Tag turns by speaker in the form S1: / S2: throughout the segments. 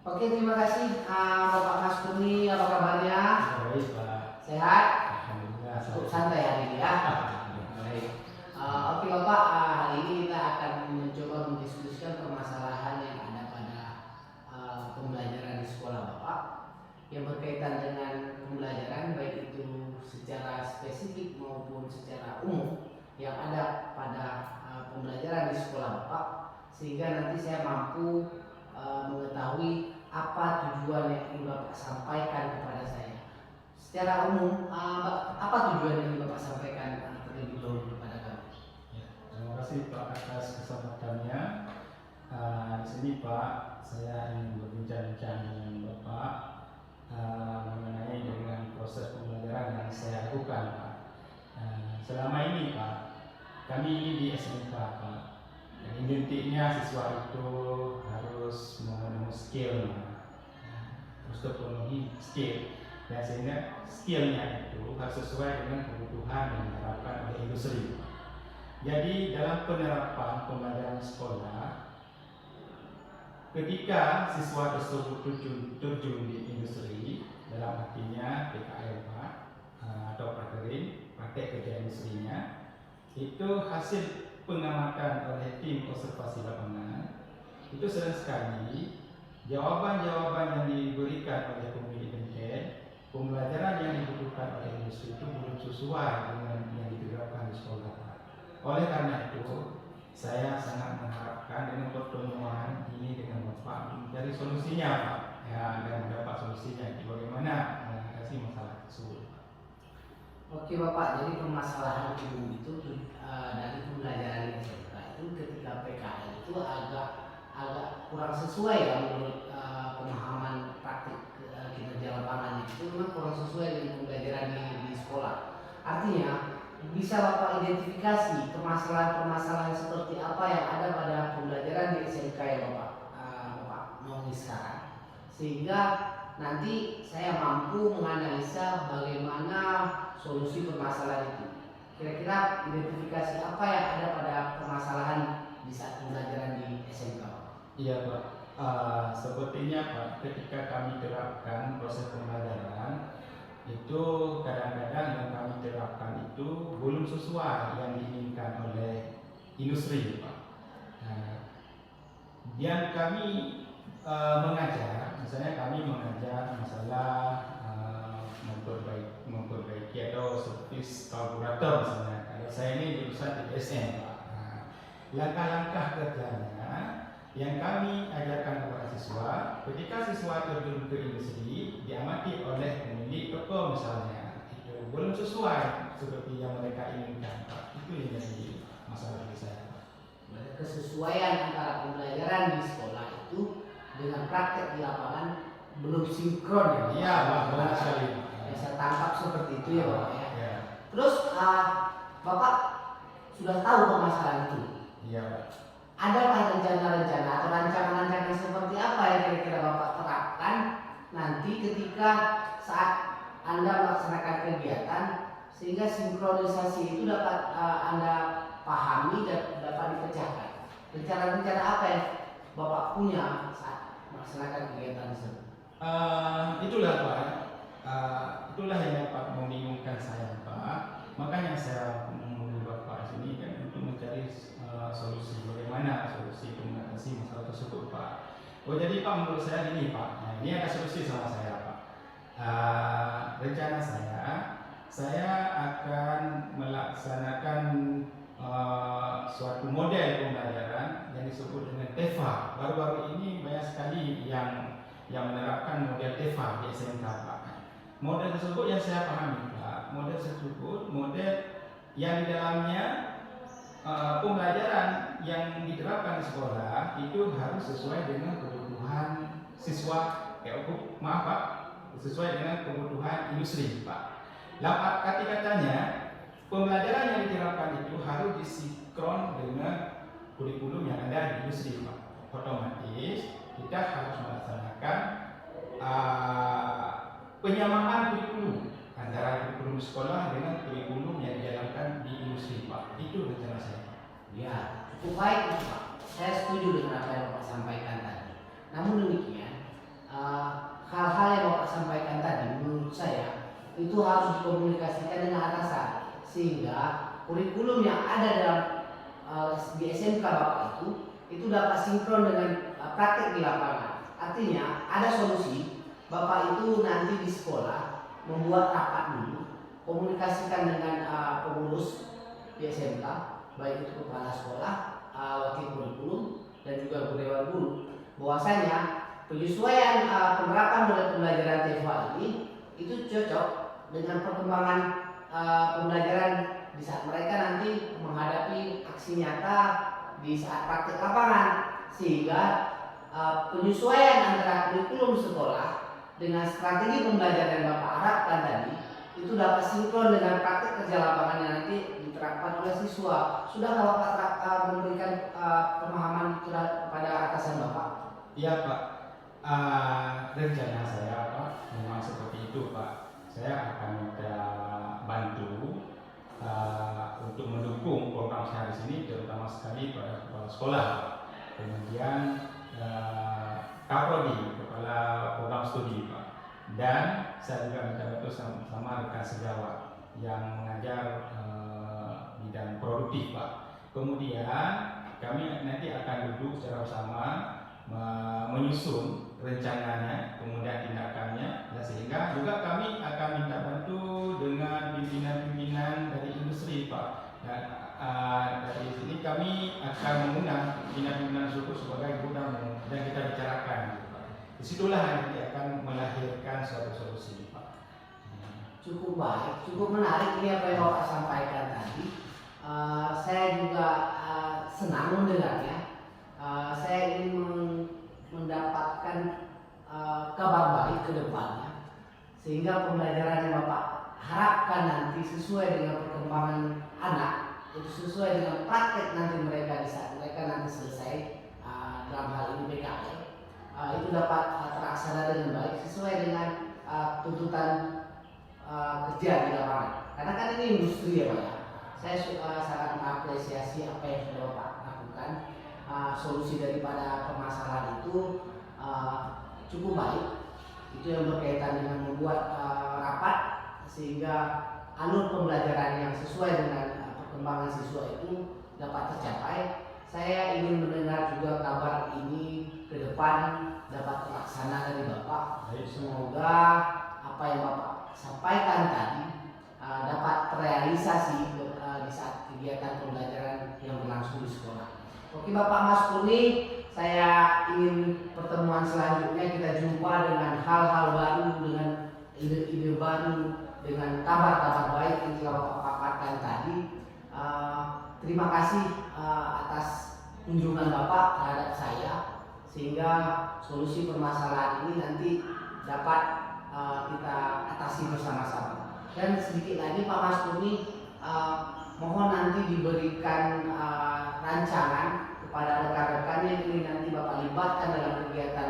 S1: Oke, terima kasih Bapak Mas Kurni, apa kabarnya?
S2: Baik, Pak.
S1: Sehat?
S2: Alhamdulillah.
S1: Cukup santai hari ini ya. Baik. Oke Bapak, hari ini kita akan mencoba mendiskusikan permasalahan yang ada pada pembelajaran di sekolah Bapak yang berkaitan dengan pembelajaran baik itu secara spesifik maupun secara umum yang ada pada pembelajaran di sekolah Bapak, sehingga nanti saya mampu mengetahui apa tujuan yang ingin Bapak sampaikan kepada saya. Secara umum, apa tujuan yang ingin Bapak sampaikan terlebih dahulu kepada kami?
S2: Ya, terima kasih Pak atas kesempatannya. Di sini Pak, saya ingin berbincang-bincang dengan Bapak mengenai dengan proses pembelajaran yang saya lakukan, Pak. Selama ini Pak, kami ini di SMK Pak. Intinya siswa itu harus memenuhi skill, harus terpenuhi skill, dan sehingga skillnya itu harus sesuai dengan kebutuhan yang diharapkan oleh industri. Jadi dalam penerapan pembelajaran sekolah, ketika siswa tersebut terjun di industri, dalam artinya PKL Pak, atau praktek kerja industrinya, itu hasil pengamatan oleh tim observasi lapangan, itu sering sekali jawaban-jawaban yang diberikan oleh pemilik bengkel, pembelajaran yang dibutuhkan oleh industri itu belum sesuai dengan yang diterapkan di sekolah. Oleh karena itu, saya sangat mengharapkan dengan pertemuan ini dengan Bapak mencari solusinya Pak, ya, dan mendapat solusinya bagaimana mengatasi masalah tersebut.
S1: Oke Bapak, jadi permasalahan umum itu dari pembelajaran SMK itu ketika PKL itu agak kurang sesuai ya menurut pemahaman praktik kinerja lapangannya, itu memang kurang sesuai dengan pembelajaran di sekolah. Artinya bisa Bapak identifikasi permasalahan-permasalahan seperti apa yang ada pada pembelajaran di SMK ya Bapak mau sekarang, sehingga nanti saya mampu menganalisa bagaimana solusi permasalahan itu. Kira-kira identifikasi apa yang ada pada permasalahan di saat pembelajaran di SMK?
S2: Iya Pak, sepertinya Pak, ketika kami terapkan proses pembelajaran itu kadang-kadang yang kami terapkan itu belum sesuai yang diinginkan oleh industri Pak. Yang kami mengajar, misalnya kami mengajar masalah memperbaiki atau servis karburator misalnya. Kalau saya ini jurusan ISN Pak. Langkah-langkah kerjanya yang kami ajarkan kepada siswa, ketika siswa terjun ke industri, diamati oleh pemilik toko misalnya, itu belum sesuai seperti yang mereka inginkan Pak. Itu yang jadi masalah bagi saya Pak.
S1: Kesesuaian antara pembelajaran di sekolah itu dengan praktek di lapangan belum sinkron ya Pak?
S2: Iya Pak, benar sekali.
S1: Ya, saya tangkap seperti itu ya Bapak ya.
S2: Ya.
S1: Terus Bapak sudah tahu permasalahan itu?
S2: Iya Pak.
S1: Adakah rencana-rencana atau rancangan-rancangan seperti apa yang kira-kira Bapak terapkan nanti ketika saat Anda melaksanakan kegiatan sehingga sinkronisasi itu dapat Anda pahami dan dapat dipecahkan? Rencana-rencana apa yang Bapak punya saat melaksanakan kegiatan tersebut?
S2: Itulah Pak, itulah yang dapat membingungkan saya Pak. Makanya saya menghubungi Bapak sini kan untuk mencari solusi bagaimana solusi mengatasi masalah tersebut Pak. Oh jadi Pak, menurut saya ini Pak, nah, ini ada solusi sama saya Pak. Rencana saya akan melaksanakan suatu model pembelajaran yang disebut dengan TEFA. Baru-baru ini banyak sekali yang menerapkan model TEFA di SMK Pak. Model tersebut yang saya pahami Pak, model tersebut model yang di dalamnya pembelajaran yang diterapkan di sekolah itu harus sesuai dengan kebutuhan siswa, maaf Pak, sesuai dengan kebutuhan industri Pak. Arti katanya pembelajaran yang diterapkan itu harus disinkron dengan kurikulum yang ada di industri Pak. Otomatis kita harus melaksanakan penyamaan kurikulum antara kurikulum sekolah dengan kurikulum yang dijalankan di industri Pak. Itu rencana saya.
S1: Ya, cukup baik Pak. Saya setuju dengan apa yang Bapak sampaikan tadi. Namun demikian, itu harus dikomunikasikan dengan atasan, sehingga kurikulum yang ada dalam di SMK Bapak itu dapat sinkron dengan praktek di lapangan. Artinya ada solusi Bapak itu nanti di sekolah membuat rapat dulu, komunikasikan dengan pengurus di SMK, baik itu kepala sekolah, wakil kurikulum, dan juga dewan guru, bahwasanya penyesuaian penerapan model pembelajaran TEFA ini itu cocok dengan perkembangan pembelajaran di saat mereka nanti menghadapi aksi nyata di saat praktek lapangan, sehingga penyesuaian antara kurikulum sekolah dengan strategi pembelajaran yang Bapak harapkan tadi itu dapat sinkron dengan praktek kerja lapangan yang nanti diterapkan oleh siswa. Sudahkah Bapak memberikan pemahaman kepada atasan Bapak?
S2: Iya Pak, rencana saya Pak memang seperti itu Pak. Saya akan minta bantu untuk mendukung program saya di sini, terutama sekali pada kepala sekolah, kemudian Kaprodi, kepala program studi Pak, dan saya juga minta bantu sama rekan sejawat yang mengajar bidang produktif Pak. Kemudian kami nanti akan duduk secara bersama menyusun rencananya, kemudian tindakannya, dan sehingga juga kami akan minta bantu dengan pimpinan-pimpinan dari industri Pak. Dan dari sini kami akan mengundang pimpinan-pimpinan suku sebagai gudang dan kita bicarakan gitu, Pak. Disitulah nanti akan melahirkan suatu solusi Pak.
S1: Cukup baik, cukup menarik ini apa yang Bapak sampaikan tadi. Saya juga senang mendengarnya. Saya ingin mendapatkan kabar baik ke depannya, sehingga pembelajaran yang Bapak harapkan nanti sesuai dengan perkembangan anak, itu sesuai dengan praktek nanti mereka di saat mereka nanti selesai dalam hal ini PKL, itu dapat terlaksana dengan baik sesuai dengan tuntutan kerja di lapangan. Karena kan ini industri ya Pak ya. Saya sangat mengapresiasi apa yang sudah Bapak lakukan. Solusi daripada permasalahan itu cukup baik. Itu yang berkaitan dengan membuat rapat sehingga alur pembelajaran yang sesuai dengan perkembangan siswa itu dapat tercapai. Saya ingin mendengar juga kabar ini ke depan dapat terlaksana dari Bapak. Semoga apa yang Bapak sampaikan tadi dapat terrealisasi di saat kegiatan pembelajaran yang berlangsung di sekolah. Oke Bapak Mas Kurni, saya ingin pertemuan selanjutnya kita jumpa dengan hal-hal baru, dengan ide-ide baru, dengan kabar-kabar baik yang telah Bapak paparkan tadi. Terima kasih atas kunjungan Bapak terhadap saya, sehingga solusi permasalahan ini nanti dapat kita atasi bersama-sama. Dan sedikit lagi Pak Mas Kurni, mohon nanti diberikan rancangan kepada rekan-rekan yang ingin nanti Bapak libatkan dalam kegiatan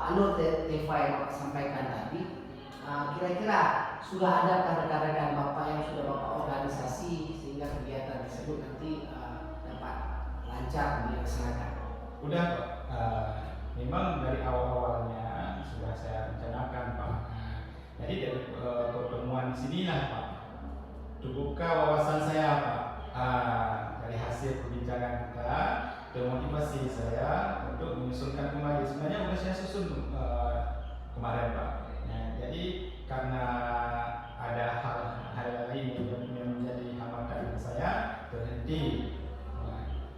S1: alur TEFA yang Bapak sampaikan tadi. Kira-kira sudah ada rekan-rekan Bapak yang sudah Bapak organisasi sehingga kegiatan tersebut nanti dapat lancar dilaksanakan?
S2: Udah Pak, memang dari awal-awalnya sudah saya rencanakan Pak. Jadi dari pertemuan di sinilah Pak, terbuka wawasan saya Pak. Dari hasil perbincangan kita, termotivasi saya untuk menyusunkan kembali. Sebenarnya sudah saya susun kemarin Pak. Nah, jadi karena ada hal lain yang menjadi hambatan saya terhenti.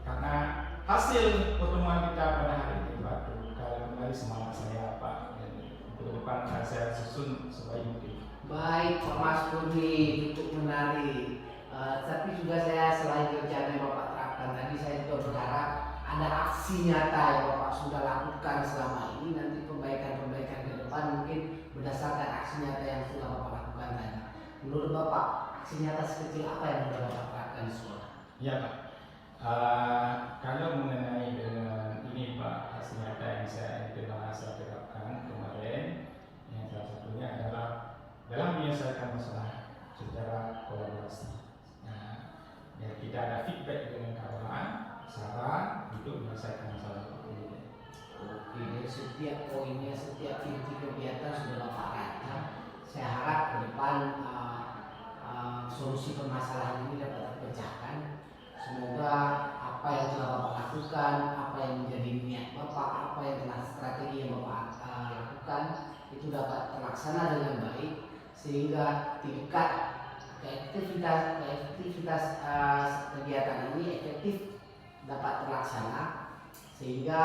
S2: Karena hasil pertemuan kita pada hari ini Pak, terbuka kembali semangat saya Pak. Ke depan saya susun sebaik mungkin.
S1: Baik Pak Mas Kurni, cukup menarik. Tapi juga saya selain rencana yang Bapak terapkan tadi, saya juga berharap ada aksi nyata yang Bapak sudah lakukan selama ini. Nanti perbaikan-perbaikan ke depan mungkin berdasarkan aksi nyata yang sudah Bapak lakukan tadi. Menurut Bapak, aksi nyata sekecil apa yang sudah Bapak terapkan di sekolah?
S2: Iya Pak. Kalau mengenai dengan ini Pak, aksi nyata yang saya terapkan kemarin, yang salah satunya adalah dalam menyelesaikan masalah secara kolaborasi. Ya, kita ada feedback dengan kawan, saran untuk menyelesaikan masalah ini.
S1: Oke, setiap poinnya, setiap inti kegiatan sudah Bapak rancang, saya harap ke depan solusi permasalahan ini dapat terpecahkan. Semoga apa yang telah Bapak lakukan, apa yang menjadi niat Bapak, apa yang telah strategi yang Bapak lakukan itu dapat terlaksana dengan baik, sehingga tingkat keefektivitas kegiatan ini efektif dapat terlaksana, sehingga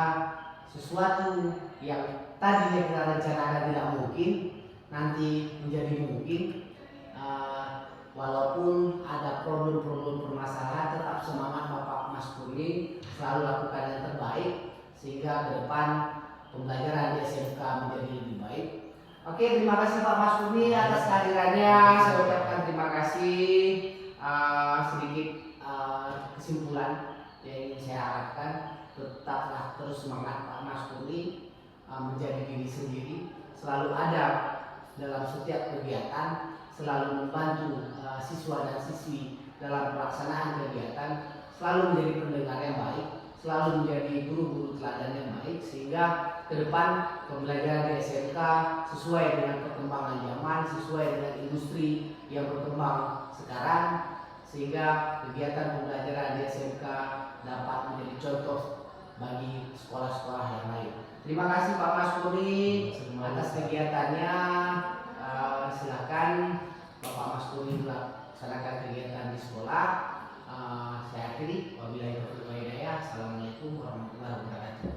S1: sesuatu yang tadinya kita rencanakan tidak mungkin nanti menjadi mungkin. Walaupun ada problem-problem permasalahan, tetap semangat Bapak Mas Kurni, selalu lakukan yang terbaik sehingga ke depan pembelajaran di SMK menjadi lebih baik. Oke, terima kasih Pak Mas Kurni atas kehadirannya. Saya ucapkan terima kasih. Sedikit kesimpulan yang ingin saya harapkan, tetaplah terus semangat Pak Mas Kurni, menjadi diri sendiri, selalu ada dalam setiap kegiatan, selalu membantu siswa dan siswi dalam pelaksanaan kegiatan, selalu menjadi pendengar yang baik, selalu menjadi guru-guru teladan yang baik, sehingga ke depan pembelajaran di SMK sesuai dengan perkembangan zaman, sesuai dengan industri yang berkembang sekarang, sehingga kegiatan pembelajaran di SMK dapat menjadi contoh bagi sekolah-sekolah yang lain. Terima kasih Pak Mas Kurni atas kegiatannya. Silakan Bapak Mas Kurni melaksanakan kegiatan di sekolah. Saya akhiri. Wabillahi taufiq wal hidayah. Assalamualaikum warahmatullahi wabarakatuh.